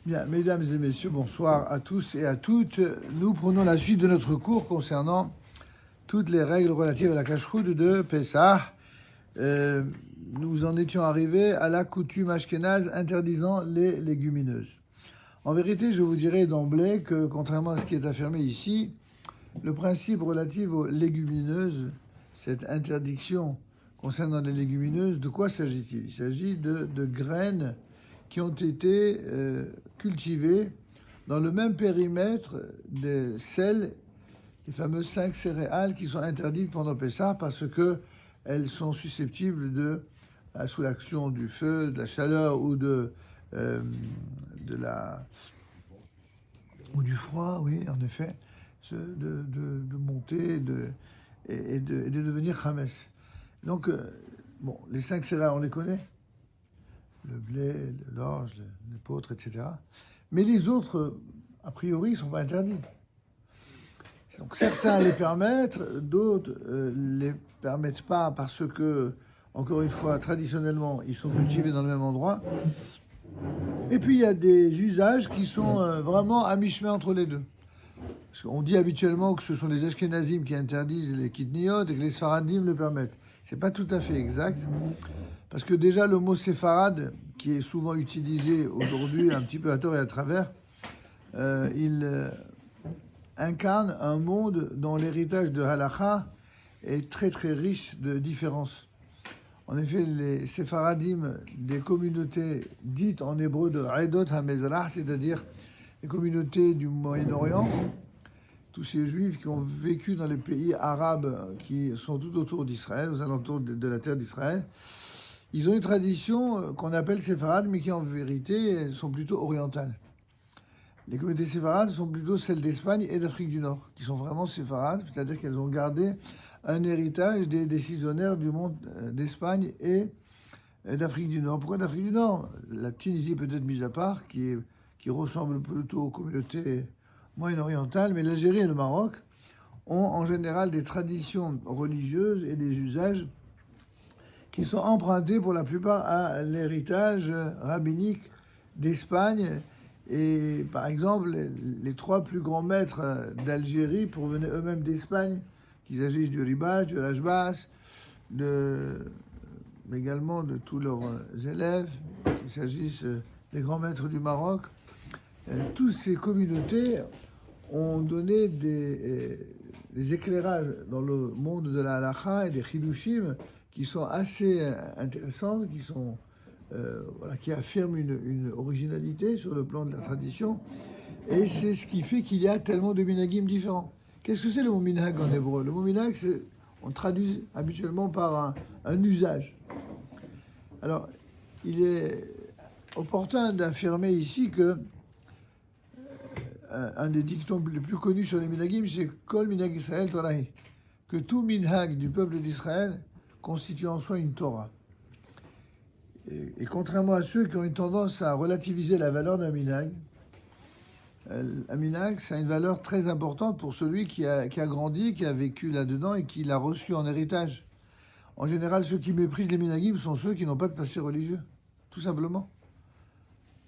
Bien, mesdames et messieurs, bonsoir à tous et à toutes. Nous prenons la suite de notre cours concernant toutes les règles relatives à la cacheroute de Pessah. Nous en étions arrivés à la coutume ashkénaze interdisant les légumineuses. En vérité, je vous dirais d'emblée que, contrairement à ce qui est affirmé ici, le principe relatif aux légumineuses, cette interdiction concernant les légumineuses, de quoi s'agit-il? Il s'agit de graines qui ont été cultivées dans le même périmètre des sels, les fameuses 5 céréales qui sont interdites pendant Pessah parce qu'elles sont susceptibles de, sous l'action du feu, de la chaleur ou ou du froid, oui, en effet, de monter et de devenir chametz. Donc, bon, les 5 céréales, on les connaît, le blé, l'orge, l'épeautre, etc. Mais les autres, a priori, ne sont pas interdits. Donc certains les permettent, d'autres les permettent pas parce que, encore une fois, traditionnellement, ils sont cultivés dans le même endroit. Et puis il y a des usages qui sont vraiment à mi-chemin entre les deux. Parce qu'on dit habituellement que ce sont les Ashkénazim qui interdisent les kitniot et que les Sfaradim le permettent. C'est pas tout à fait exact. Parce que déjà le mot séfarade, qui est souvent utilisé aujourd'hui un petit peu à tort et à travers, il incarne un monde dont l'héritage de Halakha est très très riche de différences. En effet, les séfaradim des communautés dites en hébreu de Haedot HaMezrach, c'est-à-dire les communautés du Moyen-Orient, tous ces juifs qui ont vécu dans les pays arabes qui sont tout autour d'Israël, aux alentours de la terre d'Israël, ils ont une tradition qu'on appelle séfarade, mais qui en vérité sont plutôt orientales. Les communautés séfarades sont plutôt celles d'Espagne et d'Afrique du Nord, qui sont vraiment séfarades, c'est-à-dire qu'elles ont gardé un héritage des décisionnaires du monde d'Espagne et d'Afrique du Nord. Pourquoi d'Afrique du Nord? La Tunisie peut-être mise à part, qui ressemble plutôt aux communautés moyen-orientales, mais l'Algérie et le Maroc ont en général des traditions religieuses et des usages qui sont empruntés pour la plupart à l'héritage rabbinique d'Espagne. Et par exemple, les 3 plus grands maîtres d'Algérie provenaient eux-mêmes d'Espagne, qu'il s'agisse du Ribach, du Rajbas, mais également de tous leurs élèves, qu'il s'agisse des grands maîtres du Maroc. Toutes ces communautés ont donné des éclairages dans le monde de la halakha et des chidushim qui sont assez intéressants, qui affirment une originalité sur le plan de la tradition. Et c'est ce qui fait qu'il y a tellement de minhagim différents. Qu'est-ce que c'est le mot minhag en hébreu? Le mot minhag, on traduit habituellement par un usage. Alors, il est opportun d'affirmer ici que un des dictons les plus connus sur les minhagim, c'est Kol minhag Israël Torahi, que tout minhag du peuple d'Israël constitue en soi une Torah. Et contrairement à ceux qui ont une tendance à relativiser la valeur d'un minhag, un minhag, ça a une valeur très importante pour celui qui a grandi, qui a vécu là-dedans et qui l'a reçu en héritage. En général, ceux qui méprisent les minhagim sont ceux qui n'ont pas de passé religieux, tout simplement.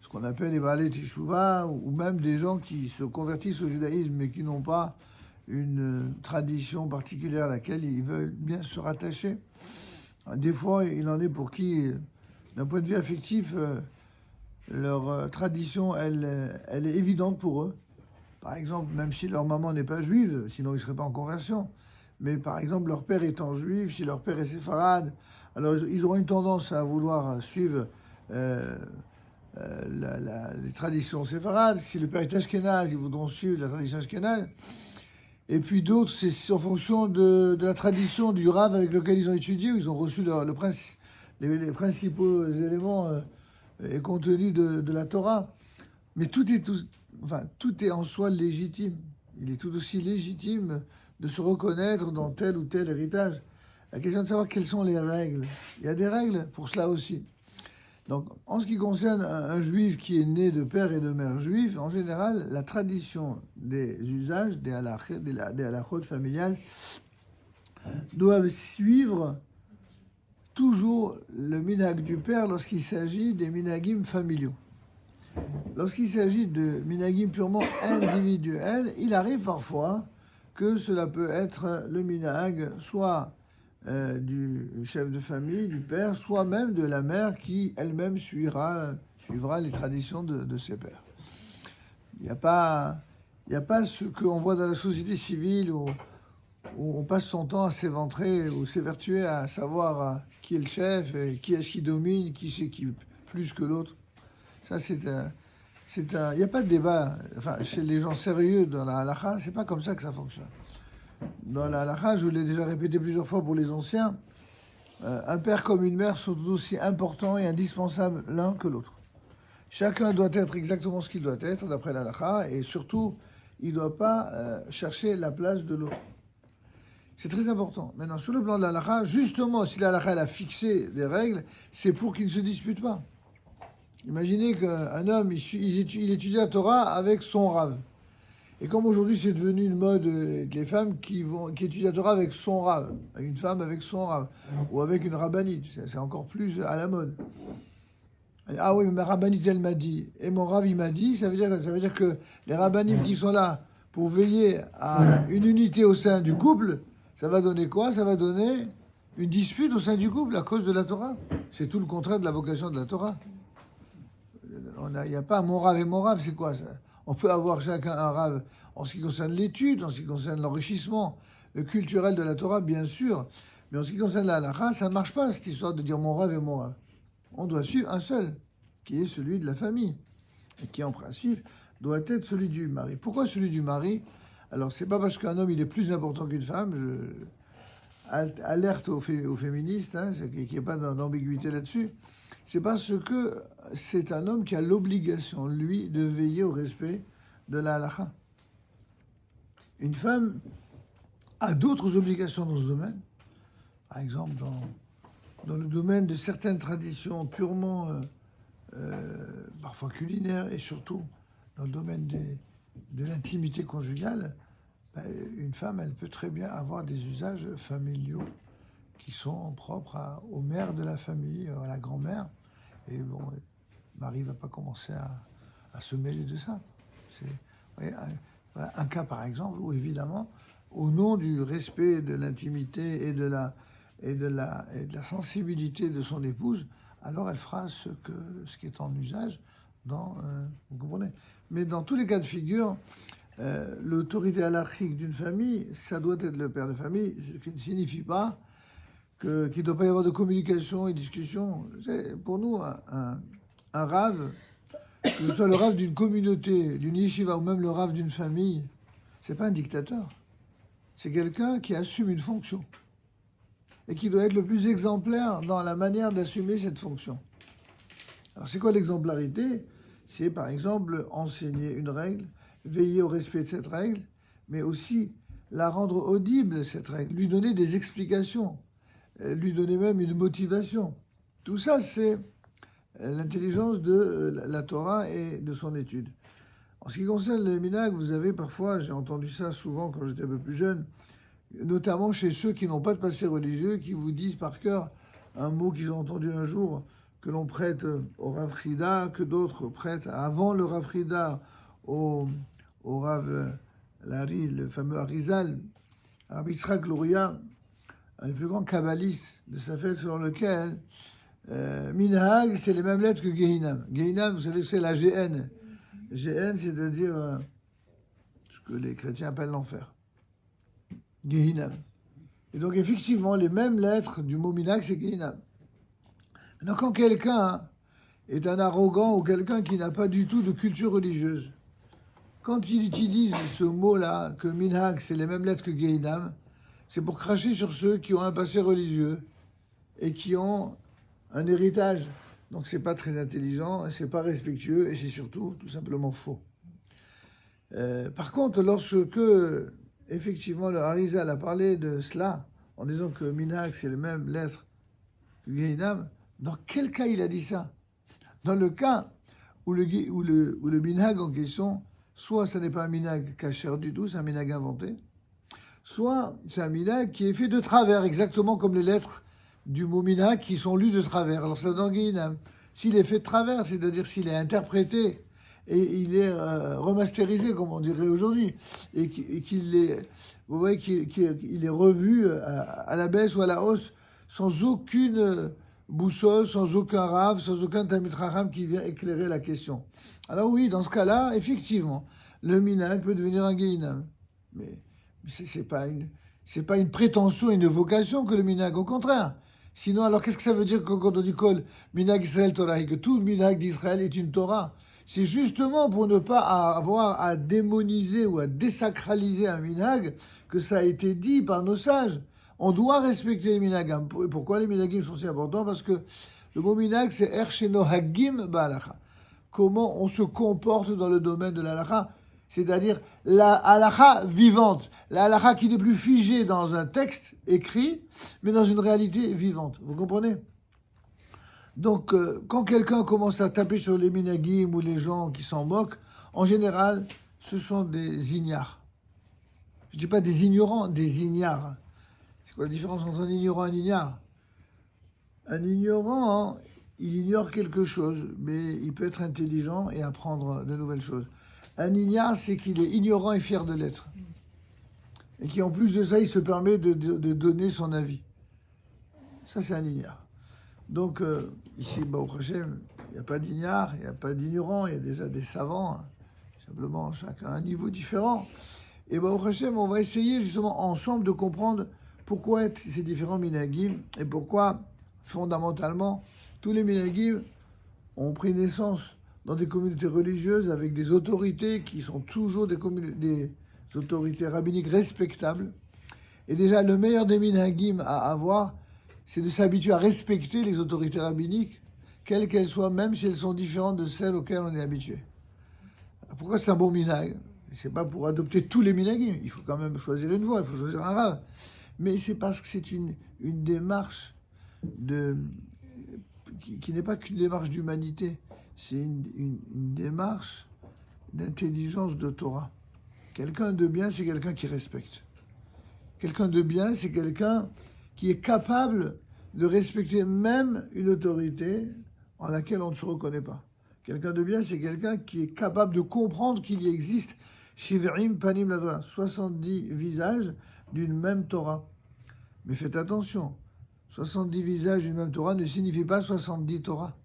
Ce qu'on appelle les Baalei Teshuvah, ou même des gens qui se convertissent au judaïsme mais qui n'ont pas une tradition particulière à laquelle ils veulent bien se rattacher. Des fois, il en est pour qui, d'un point de vue affectif, leur tradition, elle est évidente pour eux. Par exemple, même si leur maman n'est pas juive, sinon ils ne seraient pas en conversion. Mais par exemple, leur père étant juif, si leur père est séfarade, alors ils auront une tendance à vouloir suivre les traditions séfarades. Si le père est ashkénaze, ils voudront suivre la tradition ashkénaze. Et puis d'autres, c'est en fonction de la tradition du rav avec lequel ils ont étudié, où ils ont reçu les principaux éléments et contenus de la Torah. Mais tout est en soi légitime. Il est tout aussi légitime de se reconnaître dans tel ou tel héritage. La question de savoir quelles sont les règles. Il y a des règles pour cela aussi. Donc, en ce qui concerne un juif qui est né de père et de mère juifs, en général, la tradition des usages, des halakhot familiales, doivent suivre toujours le minhag du père lorsqu'il s'agit des minhagim familiaux. lorsqu'il s'agit de minagim purement individuels, il arrive parfois que cela peut être le minag soit du chef de famille, du père, soit même de la mère qui elle-même suivra les traditions de ses pères. Il n'y a pas ce qu'on voit dans la société civile où on passe son temps à s'éventrer ou s'évertuer à savoir qui est le chef, et qui est-ce qui domine, qui c'est qui plus que l'autre. Ça, il n'y a pas de débat. Enfin, chez les gens sérieux dans la halakha, c'est pas comme ça que ça fonctionne. Dans la halakha, je l'ai déjà répété plusieurs fois pour les anciens, un père comme une mère sont aussi importants et indispensables l'un que l'autre. Chacun doit être exactement ce qu'il doit être d'après la halakha, et surtout, il ne doit pas chercher la place de l'autre. C'est très important. Maintenant, sur le plan de la halakha, justement, si la halakha a fixé des règles, c'est pour qu'ils ne se disputent pas. Imaginez qu'un homme, il étudie la Torah avec son rave. Et comme aujourd'hui, c'est devenu une mode, les femmes qui étudient la Torah avec son rave, une femme avec son rave, ou avec une rabbinite, c'est encore plus à la mode. Ah oui, mais ma rabbinite, elle m'a dit, et mon rave, il m'a dit, ça veut dire que les rabbinites qui sont là pour veiller à une unité au sein du couple, ça va donner quoi? Ça va donner une dispute au sein du couple à cause de la Torah. C'est tout le contraire de la vocation de la Torah. Il n'y a pas mon rave et mon rave, c'est quoi ça? On peut avoir chacun un rave en ce qui concerne l'étude, en ce qui concerne l'enrichissement culturel de la Torah, bien sûr. Mais en ce qui concerne la halakha, ça ne marche pas, cette histoire de dire mon rave et mon rave. On doit suivre un seul, qui est celui de la famille, et qui en principe doit être celui du mari. Pourquoi celui du mari? Alors, c'est pas parce qu'un homme il est plus important qu'une femme, alerte aux féministes, qu'il n'y ait pas d'ambiguïté là-dessus. C'est parce que c'est un homme qui a l'obligation, lui, de veiller au respect de la halakha. Une femme a d'autres obligations dans ce domaine. Par exemple, dans le domaine de certaines traditions purement, parfois culinaires, et surtout dans le domaine de l'intimité conjugale, une femme, elle peut très bien avoir des usages familiaux qui sont propres aux mères de la famille, à la grand-mère. Et bon, Marie ne va pas commencer à se mêler de ça. C'est un cas, par exemple, où évidemment, au nom du respect de l'intimité et de la sensibilité de son épouse, alors elle fera ce qui est en usage vous comprenez. Mais dans tous les cas de figure, l'autorité hiérarchique d'une famille, ça doit être le père de famille, ce qui ne signifie pas qu'il ne doit pas y avoir de communication et discussion. Pour nous, un rave, que ce soit le rave d'une communauté, d'une yeshiva ou même le rave d'une famille, c'est pas un dictateur. C'est quelqu'un qui assume une fonction et qui doit être le plus exemplaire dans la manière d'assumer cette fonction. Alors, c'est quoi l'exemplarité? C'est, par exemple, enseigner une règle, veiller au respect de cette règle, mais aussi la rendre audible, cette règle, lui donner des explications, lui donner même une motivation. Tout ça, c'est l'intelligence de la Torah et de son étude. En ce qui concerne le minag, vous avez parfois, j'ai entendu ça souvent quand j'étais un peu plus jeune, notamment chez ceux qui n'ont pas de passé religieux, qui vous disent par cœur un mot qu'ils ont entendu un jour, que l'on prête au Rav Frida, que d'autres prêtent avant le Rav Frida au Rav Lari, le fameux Arizal, Rav Yitzhak Luria, un des plus grands kabbalistes de sa fête, selon lequel Minhag, c'est les mêmes lettres que Gehinam. Gehinam, vous savez, c'est la GN. GN, c'est-à-dire ce que les chrétiens appellent l'enfer. Gehinam. Et donc, effectivement, les mêmes lettres du mot Minhag, c'est Gehinam. Maintenant, quand quelqu'un est un arrogant ou quelqu'un qui n'a pas du tout de culture religieuse, quand il utilise ce mot-là, que Minhag, c'est les mêmes lettres que Gehinam, c'est pour cracher sur ceux qui ont un passé religieux et qui ont un héritage. Donc c'est pas très intelligent, c'est pas respectueux et c'est surtout tout simplement faux. Par contre, lorsque effectivement le Harizal a parlé de cela, en disant que Minhag c'est les mêmes lettres que Gehinam, dans quel cas il a dit ça? Dans le cas où le Minhag en question, soit ça n'est pas un Minhag kasher du tout, c'est un Minhag inventé, soit c'est un minhag qui est fait de travers, exactement comme les lettres du mot minhag qui sont lues de travers. Alors ça donne Gehinam. s'il est fait de travers, c'est-à-dire s'il est interprété et il est remasterisé, comme on dirait aujourd'hui, et qu'il est, vous voyez, qu'il est revu à la baisse ou à la hausse, sans aucune boussole, sans aucun rave, sans aucun Talmid Chacham qui vient éclairer la question. Alors oui, dans ce cas-là, effectivement, le minhag peut devenir un guéhinam. Mais c'est pas une prétention, une vocation que le minhag, au contraire. Sinon, alors qu'est-ce que ça veut dire quand on dit Kol minhag Israël Torah, et que tout le minhag d'Israël est une Torah? C'est justement pour ne pas avoir à démoniser ou à désacraliser un minhag que ça a été dit par nos sages. On doit respecter les minhagim. Pourquoi les minhagim sont si importants? Parce que le mot minhag, c'est ersheno hagim ba'alacha. Comment on se comporte dans le domaine de l'alacha, c'est-à-dire la halacha vivante, la halacha qui n'est plus figée dans un texte écrit, mais dans une réalité vivante. Vous comprenez? Donc, quand quelqu'un commence à taper sur les minhagim ou les gens qui s'en moquent, en général, ce sont des ignares. Je ne dis pas des ignorants, des ignares. C'est quoi la différence entre un ignorant et un ignare? Un ignorant, il ignore quelque chose, mais il peut être intelligent et apprendre de nouvelles choses. Un ignare, c'est qu'il est ignorant et fier de l'être. Et qui, en plus de ça, il se permet de donner son avis. Ça, c'est un ignare. Donc, ici, au Hashem, il n'y a pas d'ignare, il n'y a pas d'ignorant, il y a déjà des savants, hein, simplement chacun à un niveau différent. Et au Hashem, on va essayer justement ensemble de comprendre pourquoi ces différents minhagim et pourquoi, fondamentalement, tous les minhagim ont pris naissance dans des communautés religieuses avec des autorités qui sont toujours des autorités rabbiniques respectables. Et déjà, le meilleur des minhagim à avoir, c'est de s'habituer à respecter les autorités rabbiniques, quelles qu'elles soient, même si elles sont différentes de celles auxquelles on est habitué. Pourquoi c'est un bon minhag? C'est pas pour adopter tous les minhagim, il faut quand même choisir une voie, il faut choisir un rave. Mais c'est parce que c'est une démarche qui n'est pas qu'une démarche d'humanité, c'est une démarche d'intelligence de Torah. Quelqu'un de bien, c'est quelqu'un qui respecte. Quelqu'un de bien, c'est quelqu'un qui est capable de respecter même une autorité en laquelle on ne se reconnaît pas. Quelqu'un de bien, c'est quelqu'un qui est capable de comprendre qu'il y existe Shiverim Panim la Torah, 70 visages d'une même Torah. Mais faites attention, 70 visages d'une même Torah ne signifie pas 70 Torah.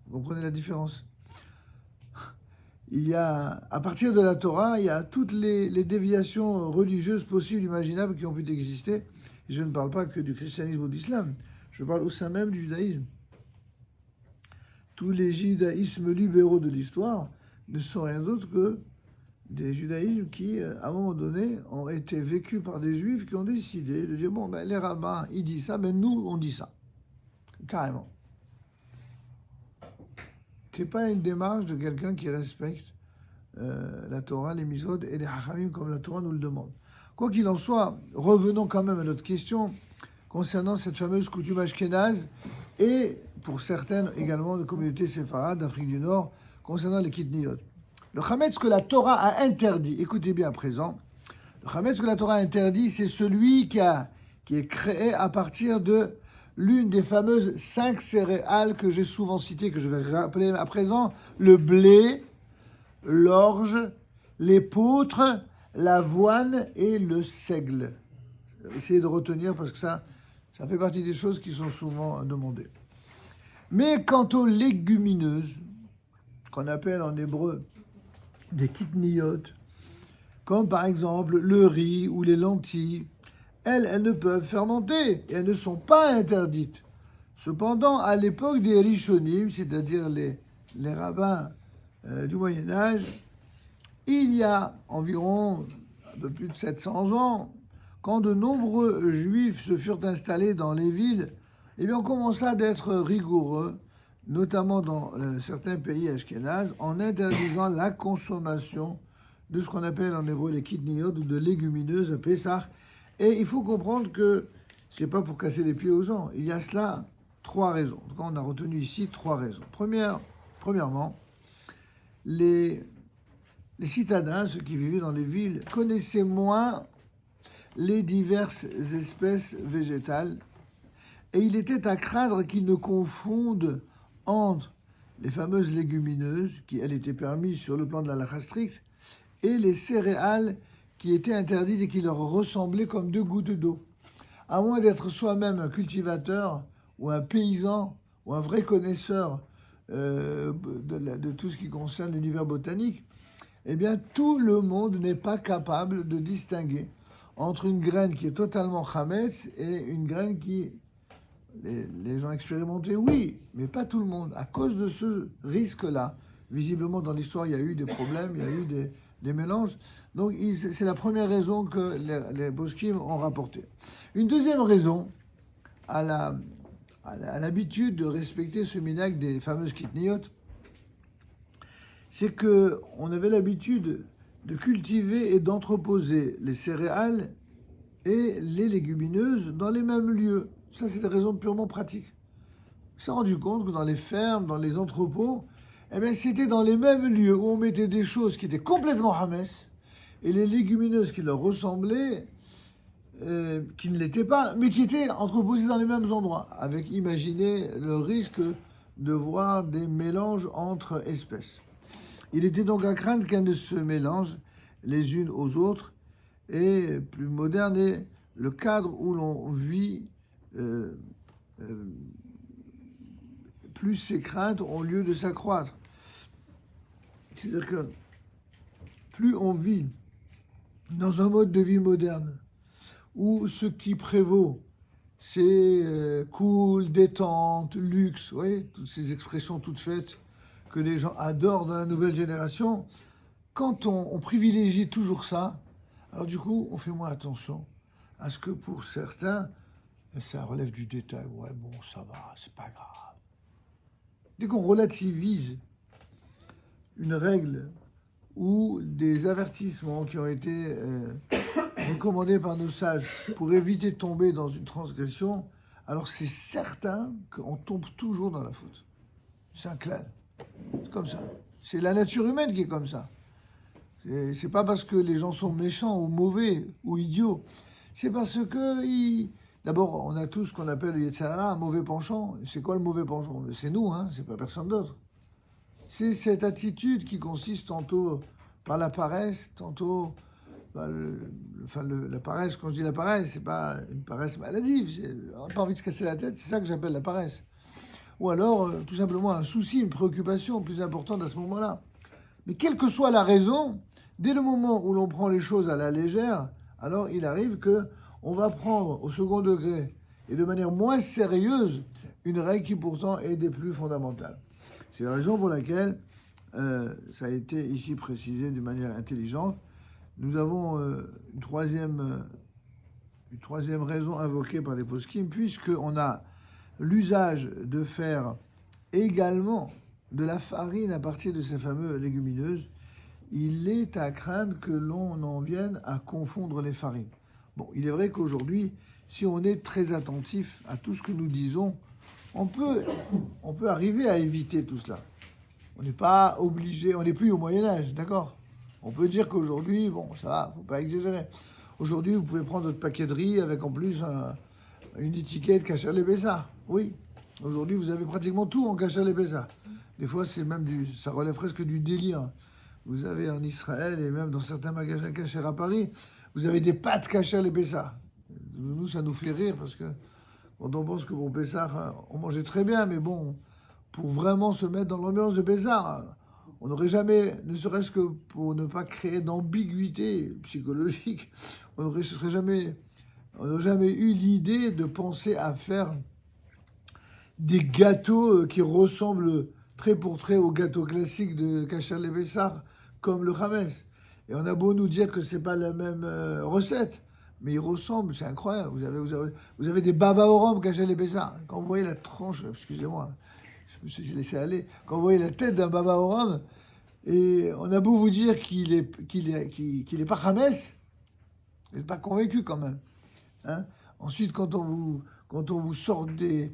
Vous comprenez la différence? Il y a, à partir de la Torah, il y a toutes les déviations religieuses possibles, imaginables qui ont pu exister. Et je ne parle pas que du christianisme ou de l'islam, je parle au sein même du judaïsme. Tous les judaïsmes libéraux de l'histoire ne sont rien d'autre que des judaïsmes qui, à un moment donné, ont été vécus par des juifs qui ont décidé de dire, bon, ben, les rabbins, ils disent ça, mais nous, on dit ça. Carrément. C'est pas une démarche de quelqu'un qui respecte la Torah, les Misot et les Hachamim comme la Torah nous le demande. Quoi qu'il en soit, revenons quand même à notre question concernant cette fameuse coutume ashkénaze et pour certaines également de communautés séfarades d'Afrique du Nord concernant les kitniyot. Le chametz que la Torah a interdit, écoutez bien à présent, le chametz que la Torah a interdit, c'est celui qui est créé à partir de l'une des fameuses 5 céréales que j'ai souvent citées, que je vais rappeler à présent, le blé, l'orge, l'épeautre, l'avoine et le seigle. Essayez de retenir parce que ça fait partie des choses qui sont souvent demandées. Mais quant aux légumineuses, qu'on appelle en hébreu des kitniyot, comme par exemple le riz ou les lentilles, elles ne peuvent fermenter et elles ne sont pas interdites. Cependant, à l'époque des Rishonim, c'est-à-dire les rabbins du Moyen-Âge, il y a environ un peu plus de 700 ans, quand de nombreux juifs se furent installés dans les villes, eh bien on commença d'être rigoureux, notamment dans certains pays ashkénazes, en interdisant la consommation de ce qu'on appelle en hébreu les kitniyot ou de légumineuses à Pessah. Et il faut comprendre que c'est pas pour casser les pieds aux gens. Il y a cela 3 raisons. En tout cas, on a retenu ici 3 raisons. Premièrement, les citadins, ceux qui vivaient dans les villes, connaissaient moins les diverses espèces végétales et il était à craindre qu'ils ne confondent entre les fameuses légumineuses, qui, elles, étaient permises sur le plan de la halakha stricte, et les céréales qui étaient interdites et qui leur ressemblaient comme deux gouttes d'eau. À moins d'être soi-même un cultivateur ou un paysan ou un vrai connaisseur de tout ce qui concerne l'univers botanique, eh bien, tout le monde n'est pas capable de distinguer entre une graine qui est totalement chametz et une graine qui... Les gens expérimentés, oui, mais pas tout le monde. À cause de ce risque-là, visiblement, dans l'histoire, il y a eu des problèmes, il y a eu des mélanges. Donc, c'est la première raison que les poskim ont rapporté. Une deuxième raison à l'habitude de respecter ce minhag des fameuses kitniot, c'est qu'on avait l'habitude de cultiver et d'entreposer les céréales et les légumineuses dans les mêmes lieux. Ça, c'est des raisons purement pratiques. On s'est rendu compte que dans les fermes, dans les entrepôts, eh bien, c'était dans les mêmes lieux où on mettait des choses qui étaient complètement hamès et les légumineuses qui leur ressemblaient, qui ne l'étaient pas, mais qui étaient entreposées dans les mêmes endroits. Avec, imaginez, le risque de voir des mélanges entre espèces. Il était donc à craindre qu'elles ne se mélangent les unes aux autres. Et plus moderne est le cadre où l'on vit, plus ces craintes ont lieu de s'accroître. C'est-à-dire que plus on vit dans un mode de vie moderne, où ce qui prévaut, c'est cool, détente, luxe, vous voyez, toutes ces expressions toutes faites que les gens adorent dans la nouvelle génération, quand on privilégie toujours ça, alors du coup, on fait moins attention à ce que pour certains, ça relève du détail. Ouais, bon, ça va, c'est pas grave. Dès qu'on relativise une règle ou des avertissements qui ont été recommandés par nos sages pour éviter de tomber dans une transgression, alors c'est certain qu'on tombe toujours dans la faute. C'est un clair. C'est comme ça. C'est la nature humaine qui est comme ça. C'est pas parce que les gens sont méchants ou mauvais ou idiots. C'est parce que... D'abord, on a tous ce qu'on appelle le Yetzer Hara, un mauvais penchant. C'est quoi le mauvais penchant? C'est nous, hein, c'est pas personne d'autre. C'est cette attitude qui consiste tantôt par la paresse, tantôt... la paresse, quand je dis la paresse, c'est pas une paresse maladive. On n'a pas envie de se casser la tête, c'est ça que j'appelle la paresse. Ou alors, tout simplement, un souci, une préoccupation plus importante à ce moment-là. Mais quelle que soit la raison, dès le moment où l'on prend les choses à la légère, alors il arrive qu'on va prendre au second degré et de manière moins sérieuse une règle qui pourtant est des plus fondamentales. C'est la raison pour laquelle ça a été ici précisé d'une manière intelligente. Nous avons une troisième raison invoquée par les poskim, puisqu'on a l'usage de faire également de la farine à partir de ces fameuses légumineuses, il est à craindre que l'on en vienne à confondre les farines. Bon, il est vrai qu'aujourd'hui, si on est très attentif à tout ce que nous disons, on peut arriver à éviter tout cela. On n'est pas obligé, on n'est plus au Moyen-Âge, d'accord? On peut dire qu'aujourd'hui, bon, ça va, faut pas exagérer. Aujourd'hui, vous pouvez prendre votre paquet de riz avec en plus une étiquette Kasher Lebessa. Oui, aujourd'hui, vous avez pratiquement tout en Kasher Lebessa. Des fois, c'est même ça relève presque du délire. Vous avez en Israël et même dans certains magasins Kasher à Paris, vous avez des pâtes Kasher Lebessa. Nous, ça nous fait rire parce que quand on pense que pour Pessah, on mangeait très bien, mais bon, pour vraiment se mettre dans l'ambiance de Pessah, on n'aurait jamais, ne serait-ce que pour ne pas créer d'ambiguïté psychologique, on n'aurait jamais eu l'idée de penser à faire des gâteaux qui ressemblent trait pour trait aux gâteaux classiques de Kasher le Pessah, comme le Hametz. Et on a beau nous dire que c'est pas la même recette, mais ils ressemblent, c'est incroyable. Vous avez des baba au rhum Kasher le Pessah. Quand vous voyez la tranche, excusez-moi, je me suis laissé aller, quand vous voyez la tête d'un baba au rhum, et on a beau vous dire qu'il est pas Hametz, vous n'êtes pas convaincu quand même. Hein? Ensuite, quand on vous sort des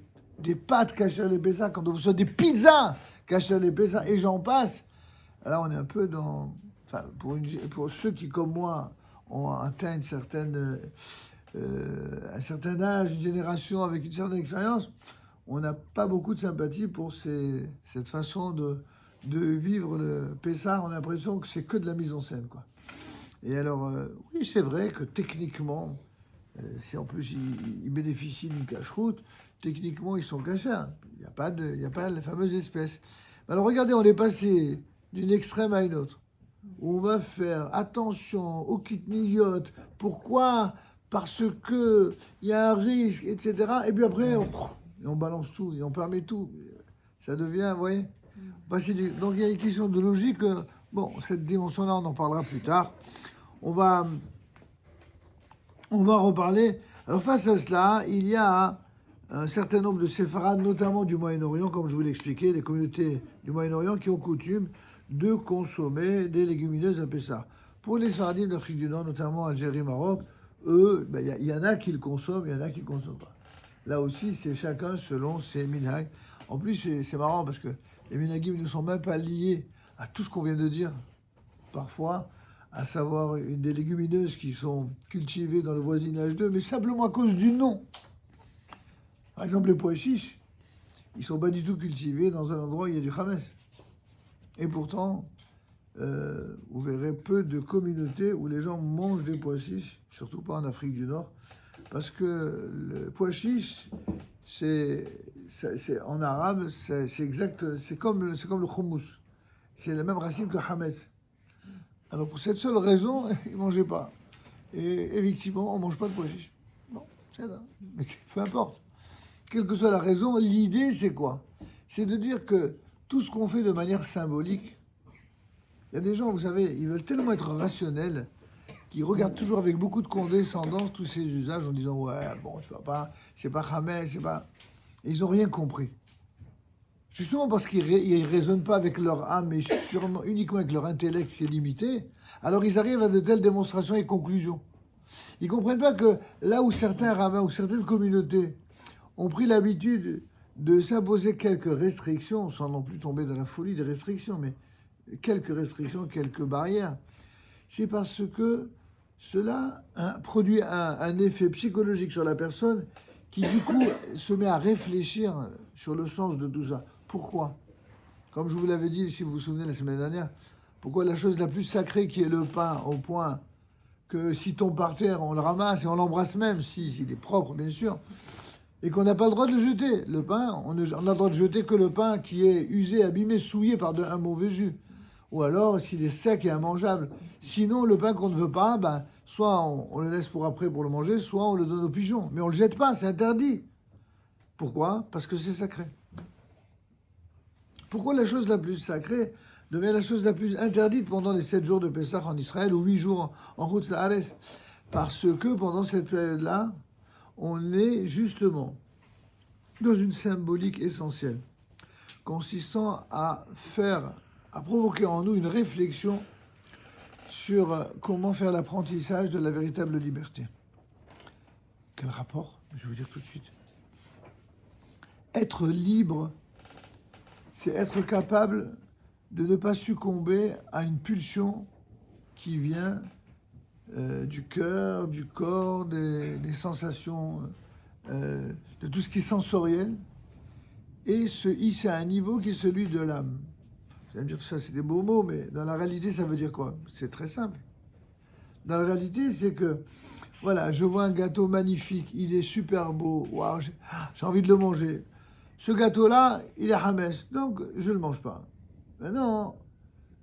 pâtes Kasher le Pessah, quand on vous sort des pizzas Kasher le Pessah, et j'en passe, là on est un peu dans... Enfin, pour ceux qui, comme moi, ont atteint un certain âge, une génération avec une certaine expérience, on n'a pas beaucoup de sympathie pour cette façon de vivre le Pessah. On a l'impression que c'est que de la mise en scène, quoi. Et alors, oui, c'est vrai que techniquement, si en plus ils bénéficient d'une cache-route, techniquement ils sont cachés. Il n'y a pas la fameuse espèce. Alors regardez, on est passé d'une extrême à une autre. On va faire attention aux kitniyot. Pourquoi? Parce que il y a un risque, etc. Et puis après, on balance tout et on permet tout. Ça devient, vous voyez, donc il y a une question de logique. Bon, cette dimension-là, on en parlera plus tard. On va reparler. Alors face à cela, il y a un certain nombre de séfarades, notamment du Moyen-Orient, comme je vous l'ai expliqué, les communautés du Moyen-Orient qui ont coutume de consommer des légumineuses à Pessah. Pour les Sfaradim d'Afrique du Nord, notamment Algérie, Maroc, eux, il y en a qui le consomment, il y en a qui ne le consomment pas. Là aussi, c'est chacun selon ses minhag. En plus, c'est marrant parce que les minhagim ne sont même pas liés à tout ce qu'on vient de dire, parfois, à savoir des légumineuses qui sont cultivées dans le voisinage d'eux, mais simplement à cause du nom. Par exemple, les pois chiches, ils ne sont pas du tout cultivés dans un endroit où il y a du Hametz. Et pourtant, vous verrez peu de communautés où les gens mangent des pois chiches, surtout pas en Afrique du Nord, parce que le pois chiche, en arabe, c'est exact, c'est comme le hummus. C'est la même racine que Hametz. Alors pour cette seule raison, ils ne mangeaient pas. Et effectivement, on ne mange pas de pois chiches. Bon, c'est ça. Mais peu importe. Quelle que soit la raison, l'idée c'est quoi? C'est de dire que tout ce qu'on fait de manière symbolique, il y a des gens, vous savez, ils veulent tellement être rationnels qu'ils regardent toujours avec beaucoup de condescendance tous ces usages en disant ouais, bon, tu vois pas, c'est pas Hametz, c'est pas. Et ils n'ont rien compris. Justement parce qu'ils ne raisonnent pas avec leur âme, mais sûrement uniquement avec leur intellect qui est limité, alors ils arrivent à de telles démonstrations et conclusions. Ils ne comprennent pas que là où certains rabbins ou certaines communautés ont pris l'habitude de s'imposer quelques restrictions, sans non plus tomber dans la folie des restrictions, mais quelques restrictions, quelques barrières, c'est parce que cela produit un effet psychologique sur la personne qui du coup se met à réfléchir sur le sens de tout ça. Pourquoi? Comme je vous l'avais dit, si vous vous souvenez la semaine dernière, pourquoi la chose la plus sacrée qui est le pain, au point que si tombe par terre, on le ramasse et on l'embrasse même, s'il est propre bien sûr, et qu'on n'a pas le droit de le jeter. Le pain, on n'a le droit de jeter que le pain qui est usé, abîmé, souillé par un mauvais jus. Ou alors s'il est sec et immangeable. Sinon, le pain qu'on ne veut pas, soit on le laisse pour après pour le manger, soit on le donne aux pigeons. Mais on ne le jette pas, c'est interdit. Pourquoi? Parce que c'est sacré. Pourquoi la chose la plus sacrée devient la chose la plus interdite pendant les 7 jours de Pessah en Israël ou 8 jours en route Saares? Parce que pendant cette période-là, on est justement dans une symbolique essentielle, consistant à provoquer en nous une réflexion sur comment faire l'apprentissage de la véritable liberté. Quel rapport? Je vais vous dire tout de suite. Être libre, c'est être capable de ne pas succomber à une pulsion qui vient du cœur, du corps, des sensations, de tout ce qui est sensoriel, et se hisser à un niveau qui est celui de l'âme. Vous allez me dire tout ça, c'est des beaux mots, mais dans la réalité, ça veut dire quoi? C'est très simple. Dans la réalité, c'est que, voilà, je vois un gâteau magnifique, il est super beau, waouh, j'ai envie de le manger. Ce gâteau-là, il est Hametz, donc je ne le mange pas. Mais non,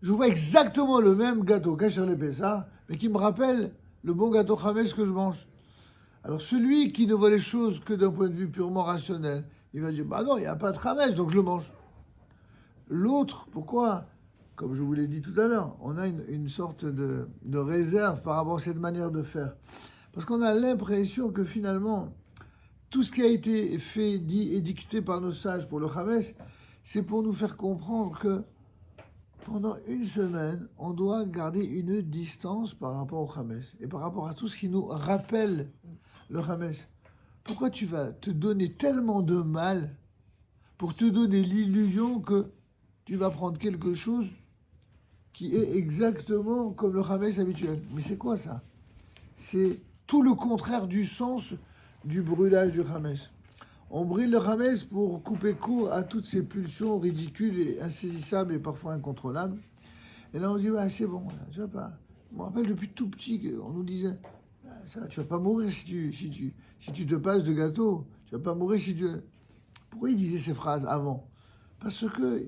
je vois exactement le même gâteau Kasher le Pessah, mais qui me rappelle le bon gâteau Hametz que je mange. Alors celui qui ne voit les choses que d'un point de vue purement rationnel, il va dire, non, il n'y a pas de Hametz, donc je le mange. L'autre, pourquoi? Comme je vous l'ai dit tout à l'heure, on a une sorte de réserve par rapport à cette manière de faire. Parce qu'on a l'impression que finalement, tout ce qui a été fait, dit et dicté par nos sages pour le Hametz, c'est pour nous faire comprendre que pendant une semaine, on doit garder une distance par rapport au Hametz et par rapport à tout ce qui nous rappelle le Hametz. Pourquoi tu vas te donner tellement de mal pour te donner l'illusion que tu vas prendre quelque chose qui est exactement comme le Hametz habituel? Mais c'est quoi ça? C'est tout le contraire du sens du brûlage du Hametz. On brille le Hametz pour couper court à toutes ces pulsions ridicules et insaisissables et parfois incontrôlables. Et là, on se dit, bah, c'est bon, là, tu vois pas. Je me rappelle depuis tout petit qu'on nous disait, ah, ça, tu vas pas mourir si tu te passes de gâteau. Tu vas pas mourir si tu... Pourquoi ils disaient ces phrases avant? Parce que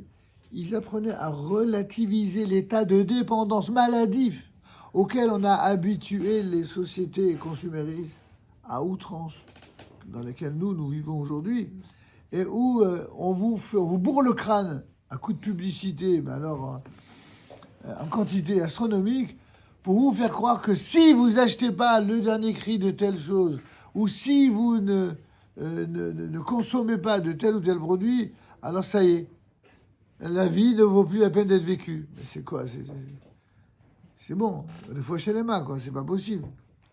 ils apprenaient à relativiser l'état de dépendance maladif auquel on a habitué les sociétés consuméristes à outrance, dans lesquelles nous vivons aujourd'hui, et où on vous bourre le crâne à coups de publicité, mais alors en quantité astronomique, pour vous faire croire que si vous achetez pas le dernier cri de telle chose, ou si vous ne consommez pas de tel ou tel produit, alors ça y est, la vie ne vaut plus la peine d'être vécue. Mais c'est quoi? C'est bon, des fois chez les mains, quoi, c'est pas possible.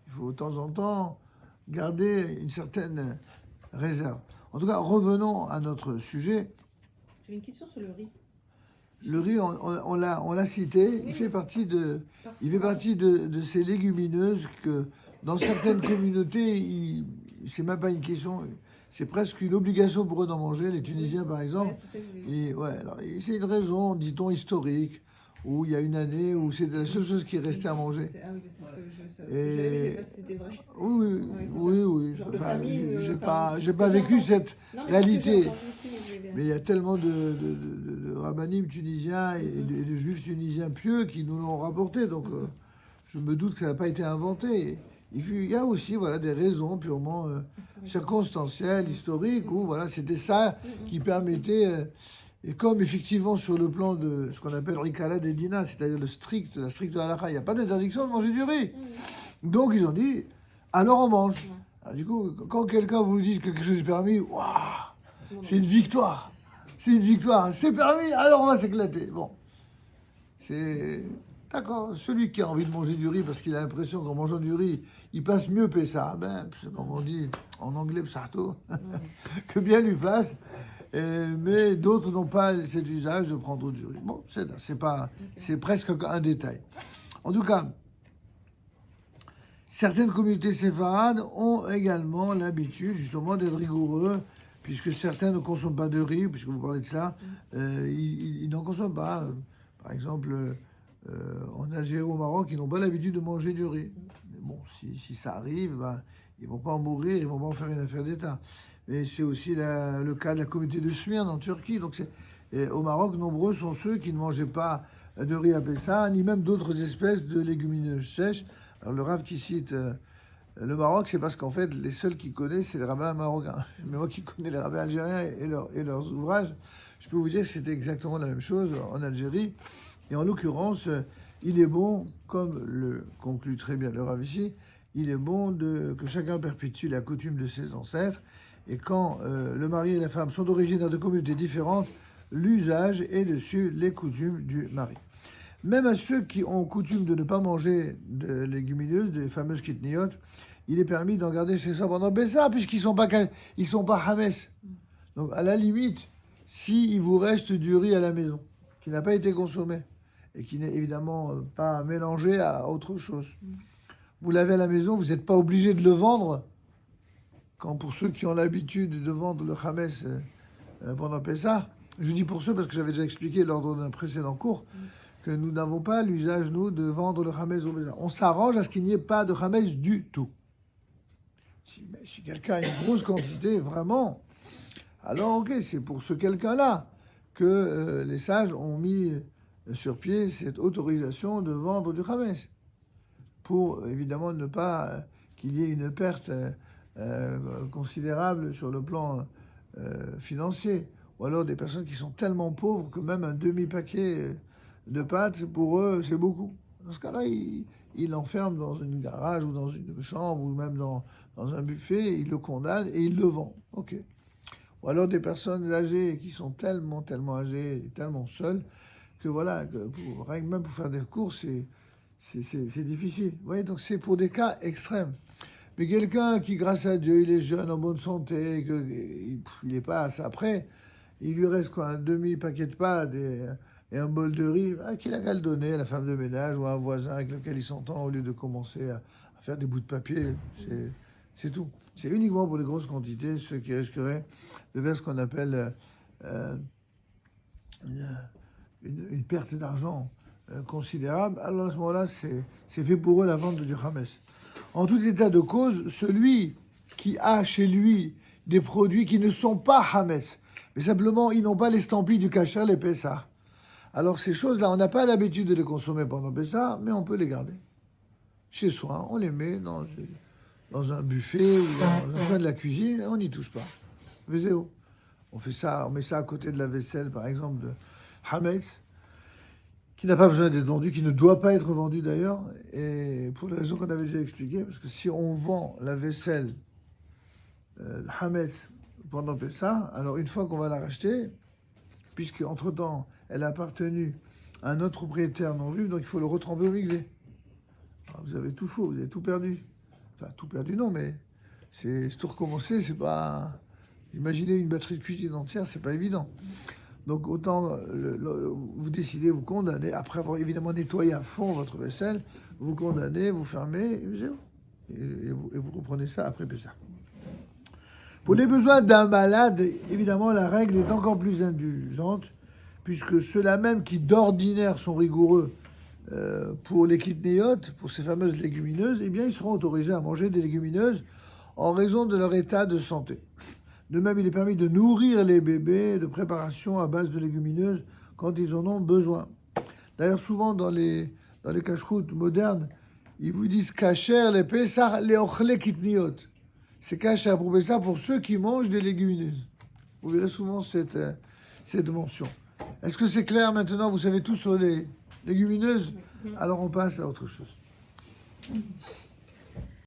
Il faut de temps en temps garder une certaine réserve. En tout cas, revenons à notre sujet. J'ai une question sur le riz. Le riz, on l'a cité, oui, il fait partie de ces légumineuses que dans certaines communautés, c'est même pas une question, c'est presque une obligation pour eux d'en manger. Les Tunisiens, par exemple, c'est une raison, dit-on, historique, où il y a une année où c'est la seule chose qui restait à manger. Ah oui, c'est ce que je sais pas si c'était vrai. Oui. Enfin, j'ai pas vécu cette réalité. Mais il y a tellement de rabbinim tunisiens et de juifs tunisiens pieux qui nous l'ont rapporté. Donc, je me doute que ça n'a pas été inventé. Il y a aussi des raisons purement circonstancielles, historiques, où c'était ça qui permettait... Et comme effectivement sur le plan de ce qu'on appelle Rikala des Dina, c'est-à-dire la stricte halakha, il n'y a pas d'interdiction de manger du riz. Donc ils ont dit, alors on mange. Alors, du coup, quand quelqu'un vous dit que quelque chose est permis, waouh, c'est une victoire. C'est une victoire. C'est permis, alors on va s'éclater. Bon, c'est... D'accord, celui qui a envie de manger du riz parce qu'il a l'impression qu'en mangeant du riz, il passe mieux Pessah, comme on dit en anglais, psarto, que bien lui fasse. Mais d'autres n'ont pas cet usage de prendre du riz. Bon, c'est presque un détail. En tout cas, certaines communautés séfarades ont également l'habitude justement d'être rigoureux, puisque certains ne consomment pas de riz, puisque vous parlez de ça, ils n'en consomment pas. Par exemple, en Algérie ou au Maroc, ils n'ont pas l'habitude de manger du riz. Mais bon, si ça arrive, ils ne vont pas en mourir, ils ne vont pas en faire une affaire d'État. Mais c'est aussi le cas de la communauté de Smyrne en Turquie. Donc au Maroc, nombreux sont ceux qui ne mangeaient pas de riz à Pessah, ni même d'autres espèces de légumineuses sèches. Alors le Rav qui cite le Maroc, c'est parce qu'en fait, les seuls qui connaissent, c'est les rabbins marocains. Mais moi qui connais les rabbins algériens et leurs ouvrages, je peux vous dire que c'était exactement la même chose en Algérie. Et en l'occurrence, il est bon, comme le conclut très bien le Rav ici, il est bon que chacun perpétue la coutume de ses ancêtres. Et quand le mari et la femme sont originaires de communautés différentes, l'usage est de suivre les coutumes du mari. Même à ceux qui ont coutume de ne pas manger de légumineuses, des fameuses kitniyot, il est permis d'en garder chez soi pendant Pessah, puisqu'ils sont pas Hametz. Donc à la limite, s'il vous reste du riz à la maison, qui n'a pas été consommé, et qui n'est évidemment pas mélangé à autre chose, vous l'avez à la maison, vous n'êtes pas obligé de le vendre. Quand pour ceux qui ont l'habitude de vendre le Hametz pendant Pessah, je dis pour ceux parce que j'avais déjà expliqué lors d'un précédent cours que nous n'avons pas l'usage, nous, de vendre le Hametz au Pessah. On s'arrange à ce qu'il n'y ait pas de Hametz du tout. Si quelqu'un a une grosse quantité, vraiment, alors ok, c'est pour ce quelqu'un-là que les sages ont mis sur pied cette autorisation de vendre du Hametz. Pour évidemment ne pas qu'il y ait une perte considérable sur le plan financier, ou alors des personnes qui sont tellement pauvres que même un demi-paquet de pâtes, pour eux, c'est beaucoup. Dans ce cas-là, ils l'enferment dans une garage ou dans une chambre ou même dans un buffet, ils le condamnent et ils le vendent. Ok. Ou alors des personnes âgées qui sont tellement âgées et tellement seules que même pour faire des courses, c'est difficile. Vous voyez, donc c'est pour des cas extrêmes. Mais quelqu'un qui, grâce à Dieu, il est jeune, en bonne santé, il n'est pas à ça près, il lui reste quoi, un demi-paquet de pâtes et un bol de riz, qu'il a qu'à le donner à la femme de ménage ou à un voisin avec lequel il s'entend, au lieu de commencer à faire des bouts de papier. C'est tout. C'est uniquement pour les grosses quantités, ceux qui risqueraient de faire ce qu'on appelle une perte d'argent considérable. Alors à ce moment-là, c'est fait pour eux la vente du Hametz. En tout état de cause, celui qui a chez lui des produits qui ne sont pas Hametz, mais simplement ils n'ont pas l'estampille du Kasher, les Pessah. Alors ces choses-là, on n'a pas l'habitude de les consommer pendant Pessah, mais on peut les garder. Chez soi, on les met dans un buffet ou dans un coin de la cuisine, et on n'y touche pas. Vézéo. On fait ça, on met ça à côté de la vaisselle, par exemple, de Hametz, qui n'a pas besoin d'être vendu, qui ne doit pas être vendu d'ailleurs, et pour les raisons qu'on avait déjà expliquées, parce que si on vend la vaisselle Hametz pendant Pessah, alors une fois qu'on va la racheter, puisque entre-temps, elle a appartenu à un autre propriétaire non juif, donc il faut le retremper au mikvé. Vous avez tout faux, vous avez tout perdu. Enfin, tout perdu non, mais c'est tout recommencer, c'est pas... Imaginez une batterie de cuisine entière, c'est pas évident. Donc autant vous décidez, vous condamnez, après avoir évidemment nettoyé à fond votre vaisselle, vous condamnez, vous fermez, et vous reprenez ça après Pessah. Pour les besoins d'un malade, évidemment, la règle est encore plus indulgente, puisque ceux-là même qui d'ordinaire sont rigoureux pour les kitnéotes, pour ces fameuses légumineuses, eh bien, ils seront autorisés à manger des légumineuses en raison de leur état de santé. De même, il est permis de nourrir les bébés de préparation à base de légumineuses quand ils en ont besoin. D'ailleurs, souvent dans les cache-routes modernes, ils vous disent kasher les Pessah les ochle kitniot. C'est kasher pour Pessah pour ceux qui mangent des légumineuses. Vous verrez souvent cette mention. Est-ce que c'est clair maintenant? Vous savez tout sur les légumineuses? Alors on passe à autre chose.